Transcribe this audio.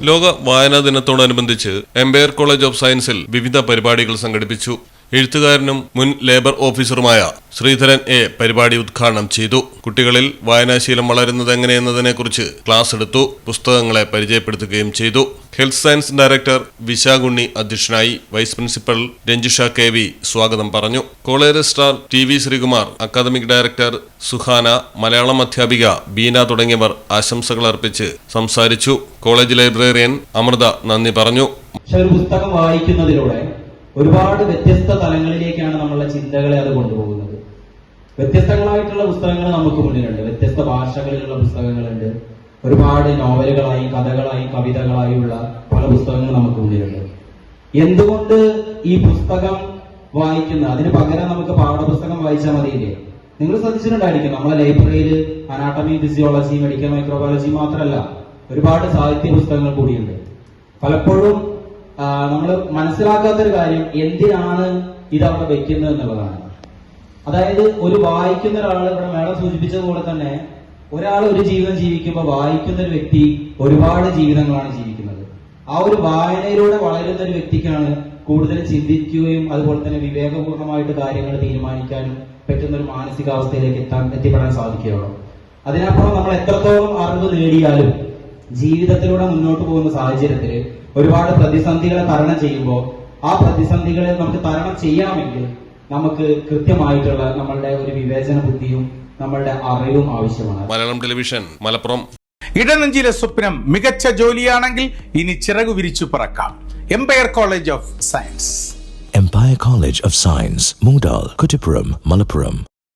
ലോക വായനാ ദിനത്തോടനുബന്ധിച്ച് എംപയർ കോളേജ് ഓഫ് സയൻസിൽ വിവിധ പരിപാടികൾ സംഘടിപ്പിച്ചു. എഴുത്തുകാരനും മുൻ ലേബർ ഓഫീസറുമായ ശ്രീധരൻ എ പരിപാടി ഉദ്ഘാടനം ചെയ്തു. കുട്ടികളിൽ വായനാശീലം വളരുന്നത് എങ്ങനെയെന്നതിനെക്കുറിച്ച് ക്ലാസ് എടുത്തു. പുസ്തകങ്ങളെ പരിചയപ്പെടുത്തുകയും ചെയ്തു. ഹെൽത്ത് സയൻസ് ഡയറക്ടർ വിശാഖുണ്ണി അധ്യക്ഷനായി. Vice principal Ranjusha K V സ്വാഗതം പറഞ്ഞു. College registrar T V Sreekumar, academic director Suhana, Malayalam അധ്യാപിക ബീന തുടങ്ങിയവർ ആശംസകൾ അർപ്പിച്ച് സംസാരിച്ചു. കോളേജ് ലൈബ്രറിയൻ അമൃത നന്ദി പറഞ്ഞു. ഒരു പുസ്തകം വായിക്കുന്നതിലൂടെ ഒരുപാട് വ്യത്യസ്ത തലങ്ങളിലേക്കാണ് നമ്മളുടെ ചിന്തകളെ അത് കൊണ്ടുപോകുന്നത്. വ്യത്യസ്തങ്ങളായിട്ടുള്ള പുസ്തകങ്ങൾ നമുക്ക് മുന്നിലുണ്ട്. വ്യത്യസ്ത ഭാഷകളിലുള്ള പുസ്തകങ്ങളുണ്ട്. ഒരുപാട് നോവലുകളായി, കഥകളായി, കവിതകളായുള്ള പല പുസ്തകങ്ങൾ നമുക്ക് മുന്നിലുണ്ട്. എന്തുകൊണ്ട് ഈ പുസ്തകം അതിന് പകരം നമുക്ക് പാഠപുസ്തകം വായിച്ചാൽ മതിയില്ലേ? നിങ്ങൾ ശ്രദ്ധിച്ചിട്ടുണ്ടായിരിക്കും, നമ്മളെ ലൈബ്രറിയിൽ അനാട്ടമി, ഫിസിയോളജി, മെഡിക്കൽ മൈക്രോബയോളജി മാത്രമല്ല, ഒരുപാട് സാഹിത്യ പുസ്തകങ്ങൾ കൂടിയുണ്ട്. പലപ്പോഴും നമ്മൾ മനസ്സിലാക്കാത്തൊരു കാര്യം, എന്തിനാണ് ഇത് അവിടെ വെക്കുന്നത് എന്നുള്ളതാണ്. അതായത് ഒരു വായിക്കുന്ന ഒരാൾ, ഇവിടെ മേഡം സൂചിപ്പിച്ചതുപോലെ തന്നെ, ഒരാൾ ഒരു ജീവിതം ജീവിക്കുമ്പോൾ വായിക്കുന്ന ഒരു വ്യക്തി ഒരുപാട് ജീവിതങ്ങളാണ് ജീവിക്കുന്നത്. ആ ഒരു വായനയിലൂടെ വളരുന്ന ഒരു വ്യക്തിക്കാണ് കൂടുതൽ ചിന്തിക്കുകയും അതുപോലെ തന്നെ വിവേകപൂർണമായിട്ട് കാര്യങ്ങൾ തീരുമാനിക്കാനും പറ്റുന്ന ഒരു മാനസികാവസ്ഥയിലേക്ക് എത്തിപ്പെടാൻ സാധിക്കുകയുള്ളൂ. അതിനപ്പുറം നമ്മൾ എത്രത്തോളം അറിവ് നേടിയാലും ജീവിതത്തിലൂടെ മുന്നോട്ട് പോകുന്ന സാഹചര്യത്തിൽ ഒരുപാട് പ്രതിസന്ധികളെ തരണം ചെയ്യുമ്പോൾ ആ പ്രതിസന്ധികളെ നമുക്ക് തരണം ചെയ്യണമെങ്കിൽ നമുക്ക് കൃത്യമായിട്ടുള്ള നമ്മളുടെ ഒരു വിവേചന ബുദ്ധിയും നമ്മളുടെ അറിവും ആവശ്യമാണ്. മലയാളം ടെലിവിഷൻ, മലപ്പുറം. ഇടനെഞ്ചിലെ സ്വപ്നം മികച്ച ജോലിയാണെങ്കിൽ ഇനി ചിറകു വിരിച്ചു പറക്കാം. Empire college of science. Empire College of Science, Moondal, Kuttipuram, Malappuram.